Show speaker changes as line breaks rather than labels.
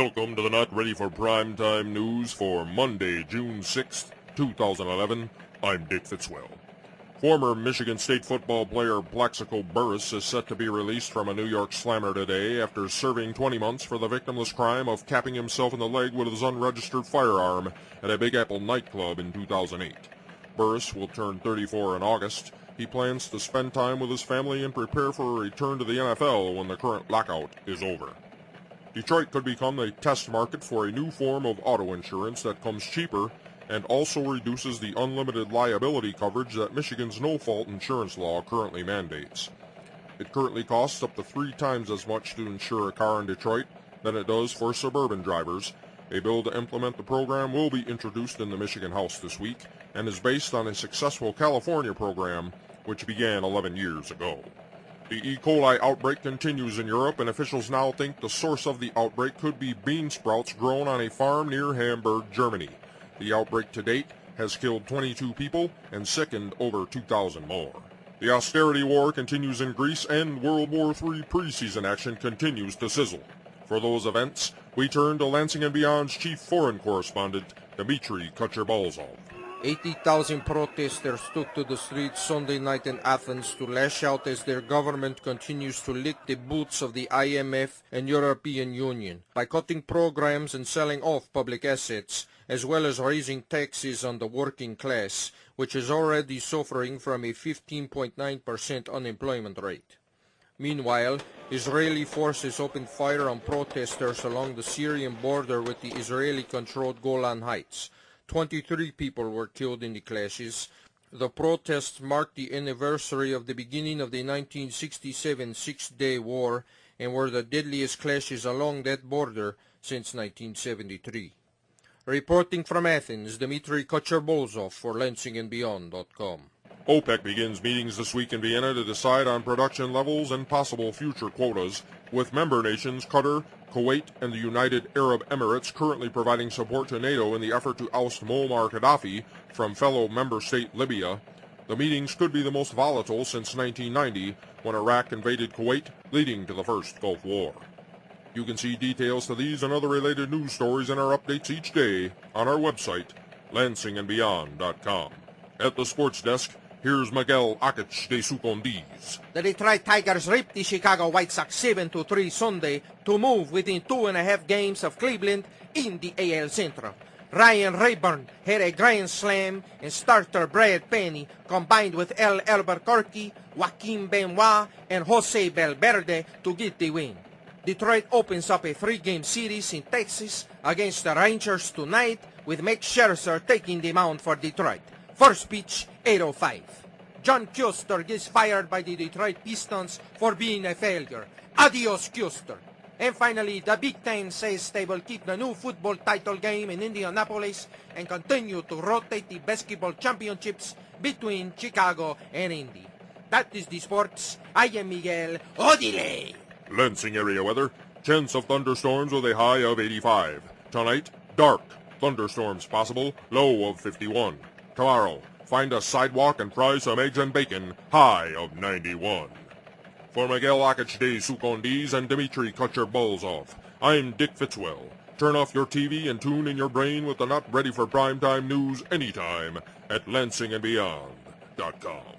Welcome to the Not Ready for Primetime News for Monday, June 6th, 2011. I'm Dick Fitzwell. Former Michigan State football player Plaxico Burress is set to be released from a New York slammer today after serving 20 months for the victimless crime of capping himself in the leg with his unregistered firearm at a Big Apple nightclub in 2008. Burress will turn 34 in August. He plans to spend time with his family and prepare for a return to the NFL when the current lockout is over. Detroit could become a test market for a new form of auto insurance that comes cheaper and also reduces the unlimited liability coverage that Michigan's no-fault insurance law currently mandates. It currently costs up to 3 times as much to insure a car in Detroit than it does for suburban drivers. A bill to implement the program will be introduced in the Michigan House this week and is based on a successful California program which began 11 years ago. The E. coli outbreak continues in Europe, and officials now think the source of the outbreak could be bean sprouts grown on a farm near Hamburg, Germany. The outbreak to date has killed 22 people and sickened over 2,000 more. The austerity war continues in Greece, and World War III preseason action continues to sizzle. For those events, we turn to Lansing and Beyond's chief foreign correspondent, Dmitry Kutyurbolsoff.
80,000 protesters took to the streets Sunday night in Athens to lash out as their government continues to lick the boots of the IMF and European Union by cutting programs and selling off public assets, as well as raising taxes on the working class, which is already suffering from a 15.9% unemployment rate. Meanwhile, Israeli forces opened fire on protesters along the Syrian border with the Israeli-controlled Golan Heights. 23 people were killed in the clashes. The protests marked the anniversary of the beginning of the 1967 Six-Day War and were the deadliest clashes along that border since 1973. Reporting from Athens, Dmitry Kutyurbolsoff for LansingandBeyond.com.
OPEC begins meetings this week in Vienna to decide on production levels and possible future quotas, with member nations Qatar, Kuwait, and the United Arab Emirates currently providing support to NATO in the effort to oust Muammar Gaddafi from fellow member state Libya. The meetings could be the most volatile since 1990, when Iraq invaded Kuwait, leading to the first Gulf War. You can see details to these and other related news stories in our updates each day on our website, LansingandBeyond.com. At the sports desk, here's Miguel Ockitcz de Sukondiz.
The Detroit Tigers ripped the Chicago White Sox 7-3 Sunday to move within 2.5 games of Cleveland in the AL Central. Ryan Rayburn had a grand slam, and starter Brad Penny combined with El Albuquerque, Joaquin Benoit, and Jose Valverde to get the win. Detroit opens up a 3-game series in Texas against the Rangers tonight, with Max Scherzer taking the mound for Detroit. First pitch, 8:05. John Kuester gets fired by the Detroit Pistons for being a failure. Adios, Kuester. And finally, the Big Ten says they will keep the new football title game in Indianapolis and continue to rotate the basketball championships between Chicago and Indy. That is the sports. I am Miguel Ockitcz.
Lansing area weather, chance of thunderstorms with a high of 85. Tonight, dark, thunderstorms possible, low of 51. Tomorrow, find a sidewalk and fry some eggs and bacon, high of 91. For Miguel Ockitcz de Sukondiz and Dmitry Kutyurbolsoff, I'm Dick Fitzwell. Turn off your TV and tune in your brain with the Not Ready for Primetime News anytime at LansingandBeyond.com.